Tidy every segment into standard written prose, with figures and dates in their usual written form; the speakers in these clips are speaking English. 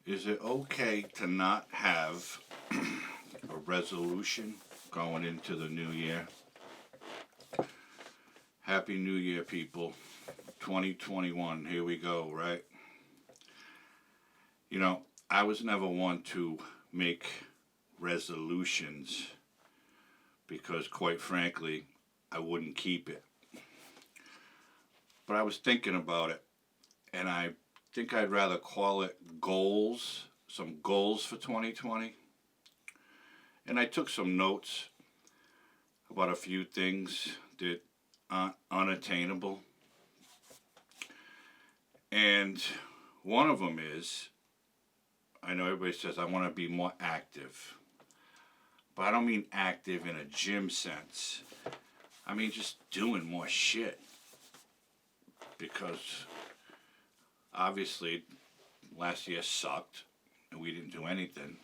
Is it okay to not have a resolution going into the new year? Happy New Year, people. 2021, here we go, right? You know, I was never one to make resolutions because, quite frankly, I wouldn't keep it. But I was thinking about it, and I think I'd rather call it goals, some goals for 2020. And I took some notes about a few things that aren't unattainable. And one of them is, I know everybody says I want to be more active, but I don't mean active in a gym sense. I mean just doing more shit. Because obviously last year sucked and we didn't do anything.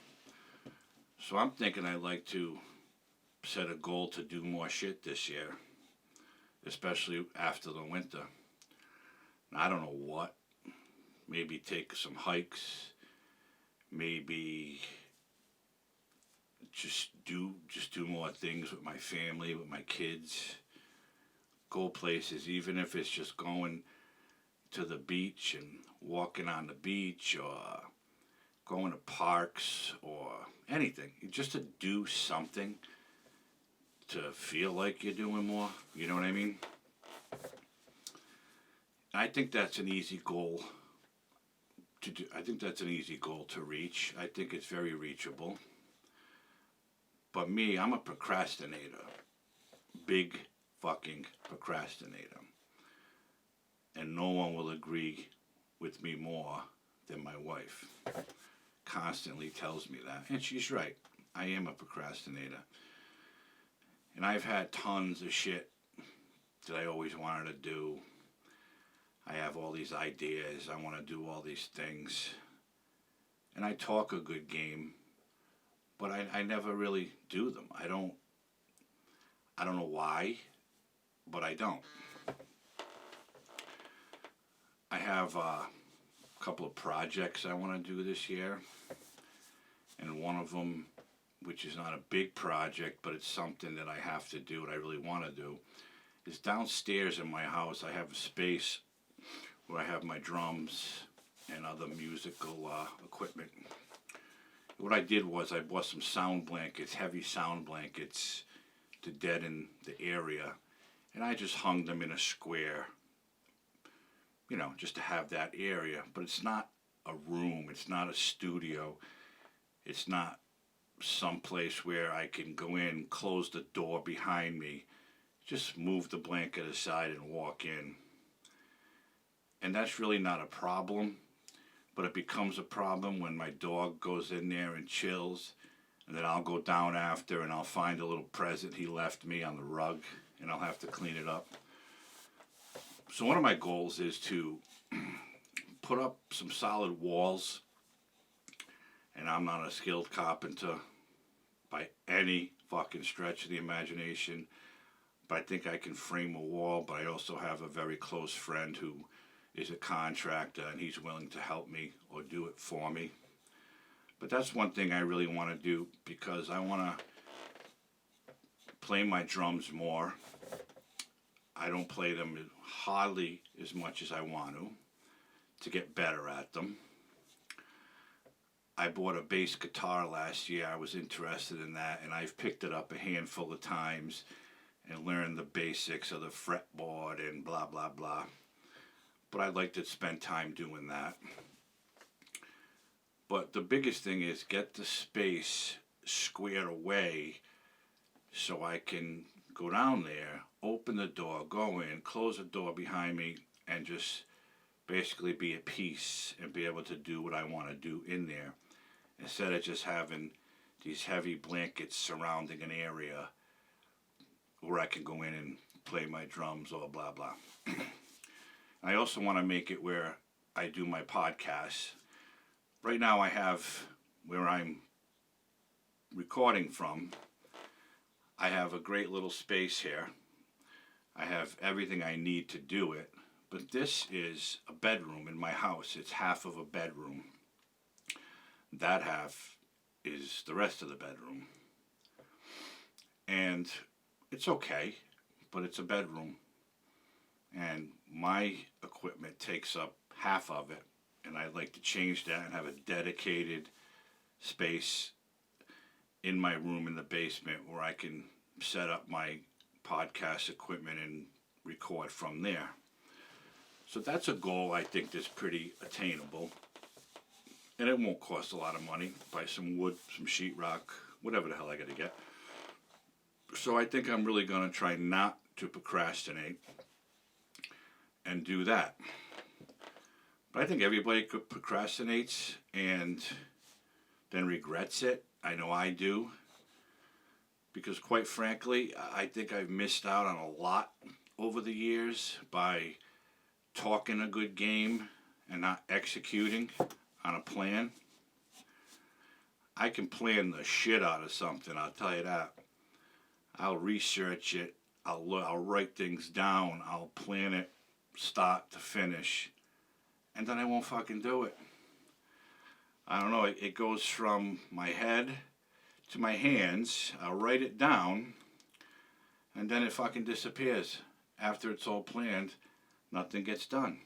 So I'm thinking I'd like to set a goal to do more shit this year, especially after the winter. I don't know what. Maybe take some hikes. Maybe just do more things with my family, with my kids. Go places, even if it's just going to the beach and walking on the beach, or going to parks, or anything. Just to do something to feel like you're doing more. You know what I mean? I think that's an easy goal to do. I think that's an easy goal to reach. I think it's very reachable. But me, I'm a procrastinator. Big fucking procrastinator. And no one will agree with me more than my wife. Constantly tells me that. And she's right. I am a procrastinator. And I've had tons of shit that I always wanted to do. I have all these ideas. I want to do all these things. And I talk a good game, but I never really do them. I don't know why, but I don't. I have a couple of projects I want to do this year. And one of them, which is not a big project, but it's something that I have to do and I really want to do, is downstairs in my house. I have a space where I have my drums and other musical equipment. What I did was I bought some sound blankets, heavy sound blankets, to deaden the area, and I just hung them in a square, you know, just to have that area. But it's not a room, it's not a studio, it's not someplace where I can go in, close the door behind me, just move the blanket aside and walk in. And that's really not a problem, but it becomes a problem when my dog goes in there and chills, and then I'll go down after and I'll find a little present he left me on the rug, and I'll have to clean it up. So one of my goals is to put up some solid walls, and I'm not a skilled carpenter by any fucking stretch of the imagination, but I think I can frame a wall. But I also have a very close friend who is a contractor, and he's willing to help me or do it for me. But that's one thing I really want to do, because I want to play my drums more. I don't play them hardly as much as I want to get better at them. I bought a bass guitar last year. I was interested in that, and I've picked it up a handful of times and learned the basics of the fretboard and blah, blah, blah. But I'd like to spend time doing that. But the biggest thing is get the space squared away so I can go down there, open the door, go in, close the door behind me, and just basically be at peace and be able to do what I want to do in there, instead of just having these heavy blankets surrounding an area where I can go in and play my drums or blah, blah. I also want to make it where I do my podcasts. Right now I have, where I'm recording from, I have a great little space here. I have everything I need to do it. But this is a bedroom in my house. It's half of a bedroom. that half is the rest of the bedroom. And it's okay, but it's a bedroom. And my equipment takes up half of it. And I'd like to change that and have a dedicated space in my room in the basement where I can set up my podcast equipment and record from there. So that's a goal I think that's pretty attainable. And it won't cost a lot of money. Buy some wood, some sheetrock, whatever the hell I gotta get. So I think I'm really gonna try not to procrastinate and do that. But I think everybody procrastinates and then regrets it. I know I do. Because quite frankly, I think I've missed out on a lot over the years by talking a good game and not executing on a plan. I can plan the shit out of something, I'll tell you that. I'll research it, I'll write things down, I'll plan it start to finish, and then I won't fucking do it. I don't know, it goes from my head to my hands, I'll write it down, and then it fucking disappears. After it's all planned, nothing gets done.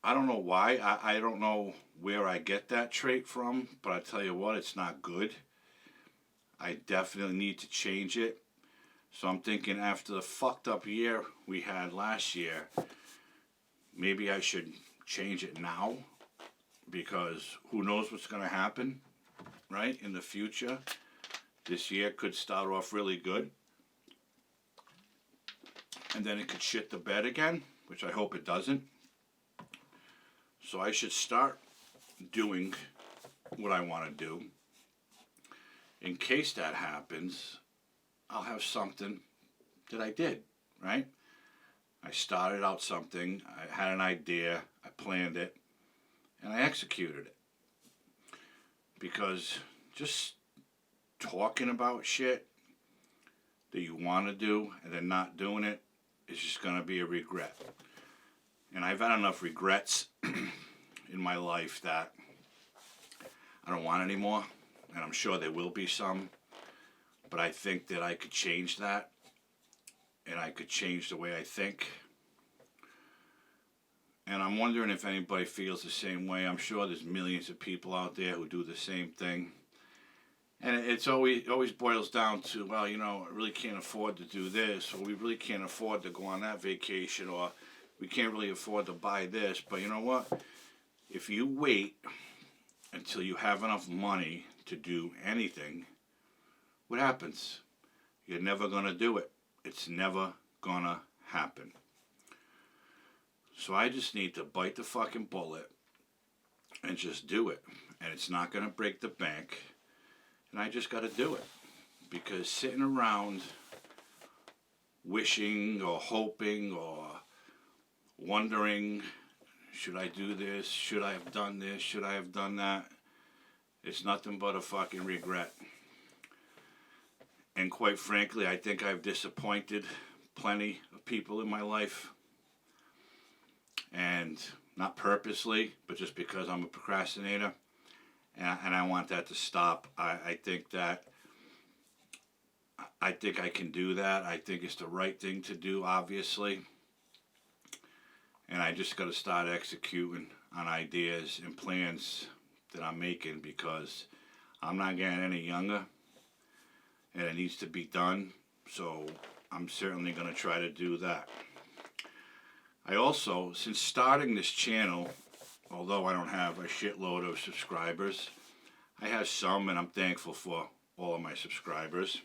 I don't know why, I don't know where I get that trait from, but I tell you what, it's not good. I definitely need to change it. So I'm thinking after the fucked up year we had last year, maybe I should change it now, because who knows what's going to happen, right, in the future. This year could start off really good, and then it could shit the bed again, which I hope it doesn't. So I should start doing what I want to do. In case that happens, I'll have something that I did, right? I started out something, I had an idea, I planned it, and I executed it. Because just talking about shit that you want to do and then not doing it is just going to be a regret. And I've had enough regrets in my life that I don't want anymore. And I'm sure there will be some. But I think that I could change that. And I could change the way I think. And I'm wondering if anybody feels the same way. I'm sure there's millions of people out there who do the same thing. And it always boils down to, well, you know, I really can't afford to do this, or we really can't afford to go on that vacation, or we can't really afford to buy this. But you know what? If you wait until you have enough money to do anything, what happens? You're never going to do it. It's never going to happen. So I just need to bite the fucking bullet and just do it. And it's not going to break the bank. And I just got to do it. Because sitting around wishing or hoping or wondering, should I do this? Should I have done this? Should I have done that? It's nothing but a fucking regret. And quite frankly, I think I've disappointed plenty of people in my life. And not purposely, but just because I'm a procrastinator. And I want that to stop. I think I can do that. I think it's the right thing to do, obviously. And I just got to start executing on ideas and plans that I'm making, because I'm not getting any younger. And it needs to be done. So I'm certainly going to try to do that. I also, since starting this channel, although I don't have a shitload of subscribers, I have some, and I'm thankful for all of my subscribers.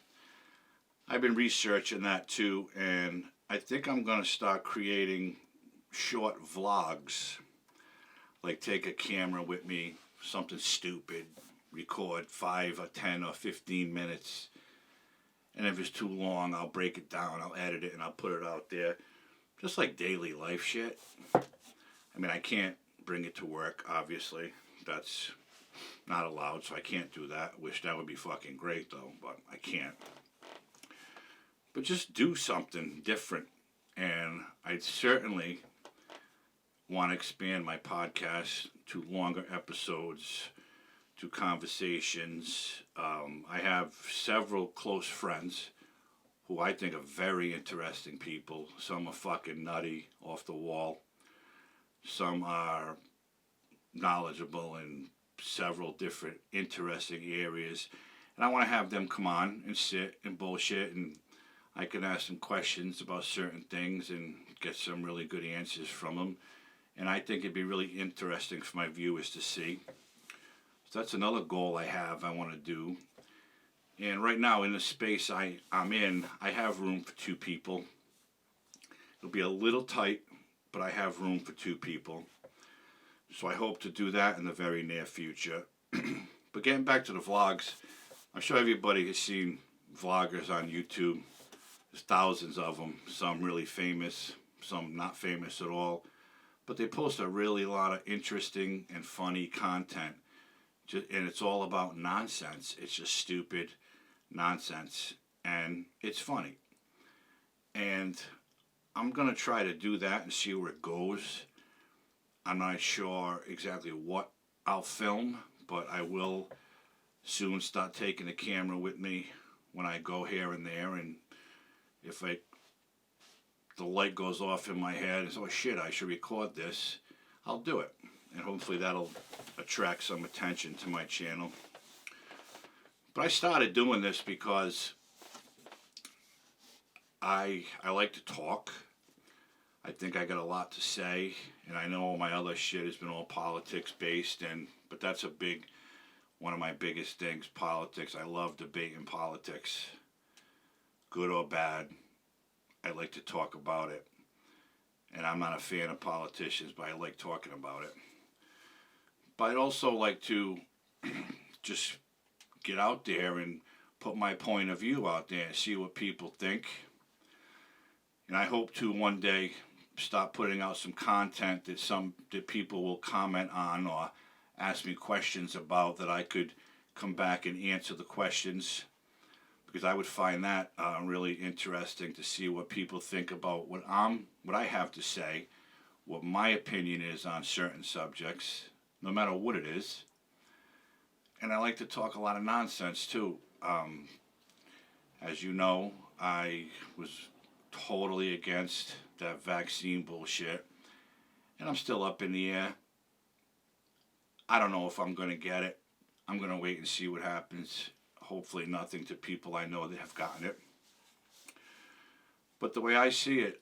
I've been researching that too, and I think I'm going to start creating short vlogs. Like take a camera with me, something stupid, record 5 or 10 or 15 minutes. And if it's too long, I'll break it down, I'll edit it, and I'll put it out there. Just like daily life shit. I mean, I can't bring it to work, obviously. That's not allowed, so I can't do that. Wish that would be fucking great, though, but I can't. But just do something different. And I'd certainly want to expand my podcast to longer episodes, to conversations. I have several close friends who I think are very interesting people. Some are fucking nutty, off the wall. Some are knowledgeable in several different interesting areas. And I want to have them come on and sit and bullshit, and I can ask them questions about certain things and get some really good answers from them. And I think it'd be really interesting for my viewers to see. So that's another goal I have, I want to do. And right now, in the space I'm in, I have room for 2 people. It'll be a little tight, but I have room for 2 people. So I hope to do that in the very near future. But getting back to the vlogs, I'm sure everybody has seen vloggers on YouTube. There's thousands of them, some really famous, some not famous at all. But they post a really lot of interesting and funny content. And it's all about nonsense. It's just stupid nonsense. And it's funny. And I'm going to try to do that and see where it goes. I'm not sure exactly what I'll film, but I will soon start taking the camera with me when I go here and there. And if the light goes off in my head and says, oh shit, I should record this, I'll do it. And hopefully that'll attract some attention to my channel. But I started doing this because I like to talk. I think I got a lot to say, and I know all my other shit has been all politics based, but that's one of my biggest things, politics. I love debating politics, good or bad. I like to talk about it. And I'm not a fan of politicians, but I like talking about it. But I'd also like to just get out there and put my point of view out there and see what people think. And I hope to one day start putting out some content that people will comment on or ask me questions about, that I could come back and answer the questions, because I would find that really interesting to see what people think about what I have to say, what my opinion is on certain subjects, no matter what it is. And I like to talk a lot of nonsense too. As you know, I was totally against that vaccine bullshit, and I'm still up in the air. I don't know if I'm going to get it. I'm going to wait and see what happens. Hopefully nothing to people I know that have gotten it. But the way I see it,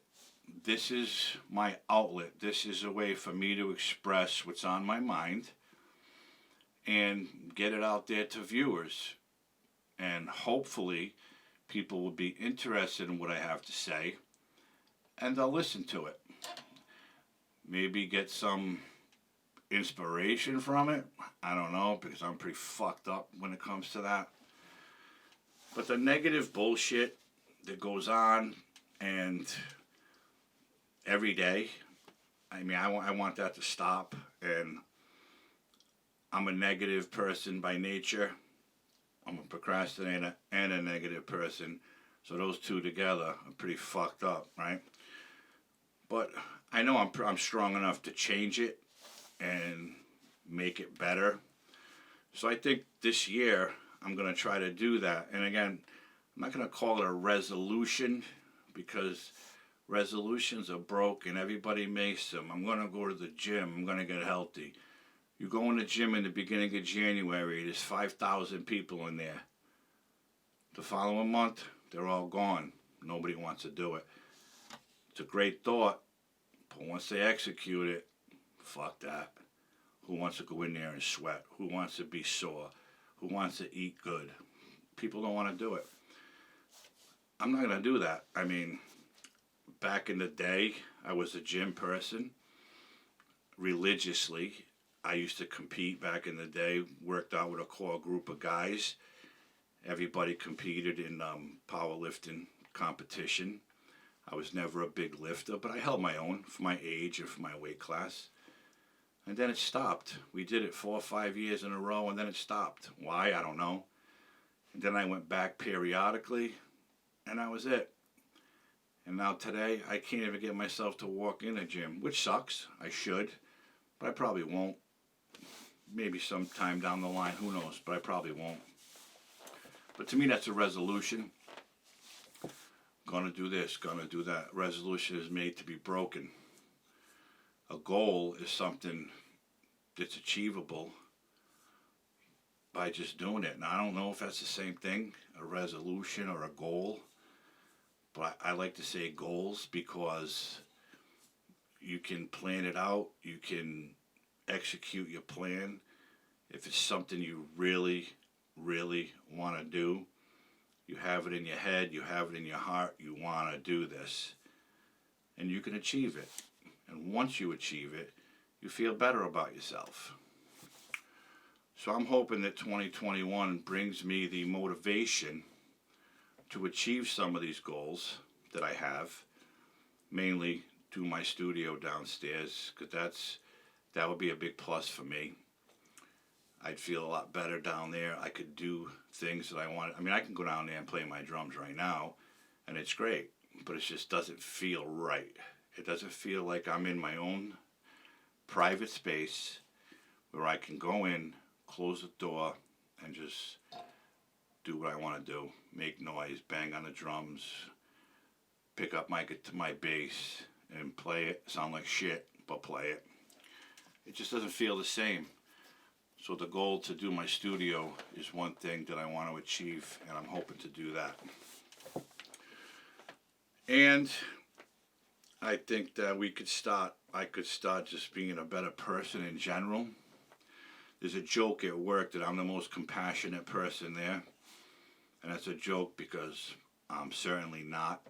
this is my outlet. This is a way for me to express what's on my mind and get it out there to viewers. And hopefully people will be interested in what I have to say, and they'll listen to it. Maybe get some inspiration from it. I don't know, because I'm pretty fucked up when it comes to that. But the negative bullshit that goes on and every day, I mean, I want that to stop. And I'm a negative person by nature. I'm a procrastinator and a negative person. So those two together are pretty fucked up, right? But I know I'm strong enough to change it and make it better. So I think this year I'm going to try to do that. And again, I'm not going to call it a resolution, because resolutions are broke and everybody makes them. I'm going to go to the gym. I'm going to get healthy. You go in the gym in the beginning of January, there's 5,000 people in there. The following month, they're all gone. Nobody wants to do it. It's a great thought, but once they execute it, fuck that. Who wants to go in there and sweat? Who wants to be sore? Who wants to eat good? People don't want to do it. I'm not going to do that. I mean, back in the day, I was a gym person religiously. I used to compete back in the day, worked out with a core group of guys. Everybody competed in powerlifting competition. I was never a big lifter, but I held my own for my age and for my weight class. And then it stopped. We did it 4 or 5 years in a row, and then it stopped. Why? I don't know. And then I went back periodically, and that was it. And now today, I can't even get myself to walk in a gym, which sucks. I should, but I probably won't. Maybe sometime down the line, who knows, but I probably won't. But to me, that's a resolution. Gonna do this, gonna do that. Resolution is made to be broken. A goal is something that's achievable by just doing it. Now, I don't know if that's the same thing, a resolution or a goal, but I like to say goals because you can plan it out, you can execute your plan. If it's something you really, really want to do, you have it in your head, you have it in your heart, you want to do this, and you can achieve it. And once you achieve it, you feel better about yourself. So I'm hoping that 2021 brings me the motivation to achieve some of these goals that I have, mainly do my studio downstairs, because that would be a big plus for me. I'd feel a lot better down there. I could do things that I want. I mean, I can go down there and play my drums right now, and it's great, but it just doesn't feel right. It doesn't feel like I'm in my own private space where I can go in, close the door, and just do what I want to do. Make noise, bang on the drums, pick up my bass, and play it. Sound like shit, but play it. It just doesn't feel the same. So the goal to do my studio is one thing that I want to achieve, and I'm hoping to do that. And I think that I could start just being a better person in general. There's a joke at work that I'm the most compassionate person there. And that's a joke because I'm certainly not.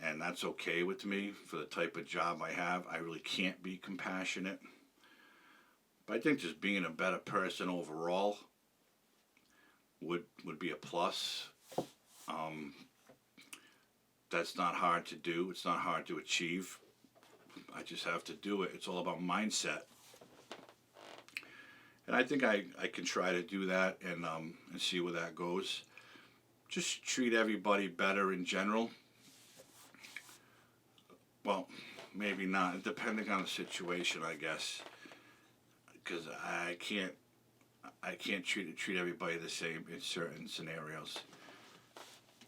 And that's okay with me for the type of job I have. I really can't be compassionate. But I think just being a better person overall would be a plus. That's not hard to do. It's not hard to achieve. I just have to do it. It's all about mindset. And I think I can try to do that and see where that goes. Just treat everybody better in general. Well, maybe not, depending on the situation, I guess. Because I can't treat everybody the same in certain scenarios.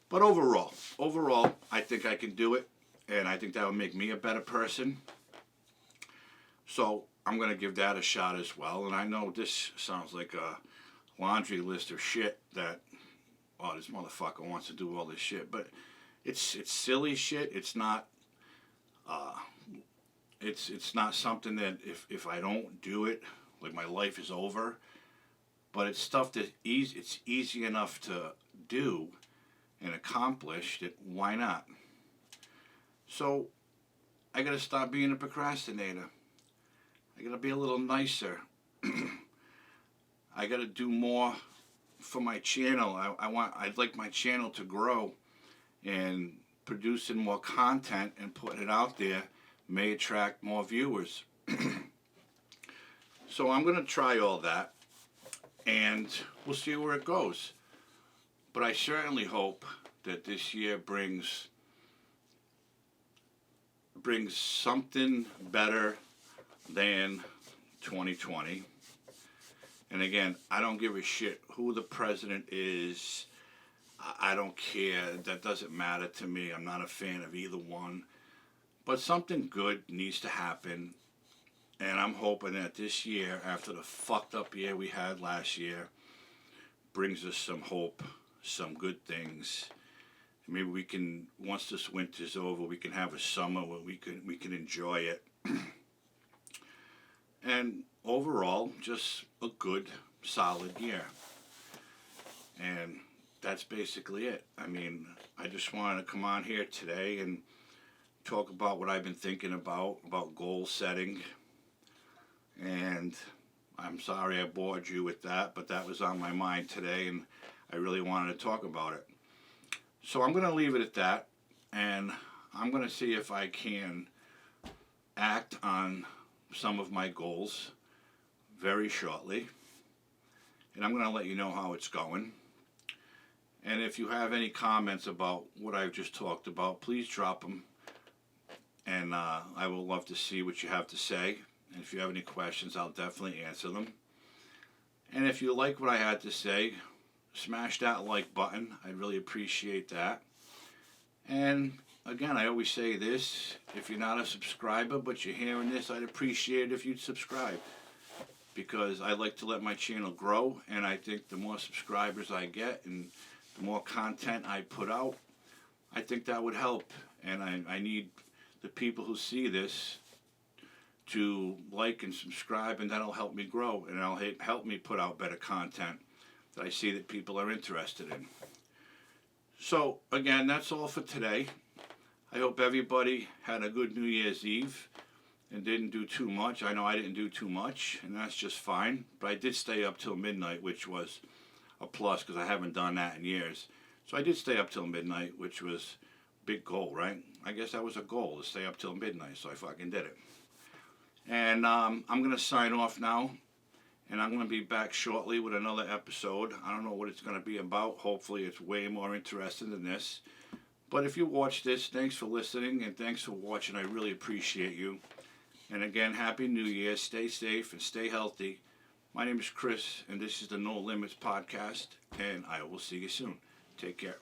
But overall, I think I can do it, and I think that would make me a better person. So I'm going to give that a shot as well. And I know this sounds like a laundry list of shit that, oh, this motherfucker wants to do all this shit. But it's silly shit. It's not it's not something that if I don't do it, like my life is over. But it's stuff that it's easy enough to do and accomplish, that why not? So I got to stop being a procrastinator. I got to be a little nicer. I got to do more for my channel. I'd like my channel to grow, and producing more content and putting it out there may attract more viewers. So I'm going to try all that, and we'll see where it goes. But I certainly hope that this year brings something better than 2020. And again, I don't give a shit who the president is. I don't care. That doesn't matter to me. I'm not a fan of either one. But something good needs to happen. And I'm hoping that this year, after the fucked up year we had last year, brings us some hope, some good things. Maybe we can, once this winter's over, we can have a summer where we can enjoy it. And overall, just a good, solid year. And that's basically it. I mean, I just wanted to come on here today and talk about what I've been thinking about goal setting. And I'm sorry I bored you with that, but that was on my mind today, and I really wanted to talk about it. So I'm going to leave it at that, and I'm going to see if I can act on some of my goals very shortly. And I'm going to let you know how it's going. And if you have any comments about what I've just talked about, please drop them. And I will love to see what you have to say. And if you have any questions, I'll definitely answer them. And if you like what I had to say, smash that like button. I'd really appreciate that. And again, I always say this, if you're not a subscriber but you're hearing this, I'd appreciate it if you'd subscribe, because I like to let my channel grow, and I think the more subscribers I get and the more content I put out, I think that would help. And I need the people who see this to like and subscribe, and that'll help me grow, and it'll help me put out better content that I see that people are interested in. So again, that's all for today. I hope everybody had a good New Year's Eve and didn't do too much. I know I didn't do too much, and that's just fine. But I did stay up till midnight, which was a plus because I haven't done that in years. So I did stay up till midnight, which was a big goal, right? I guess that was a goal, to stay up till midnight, so I fucking did it. And I'm going to sign off now, and I'm going to be back shortly with another episode. I don't know what it's going to be about. Hopefully it's way more interesting than this. But if you watch this, thanks for listening, and thanks for watching. I really appreciate you. And again, Happy New Year. Stay safe and stay healthy. My name is Chris, and this is the No Limits Podcast, and I will see you soon. Take care.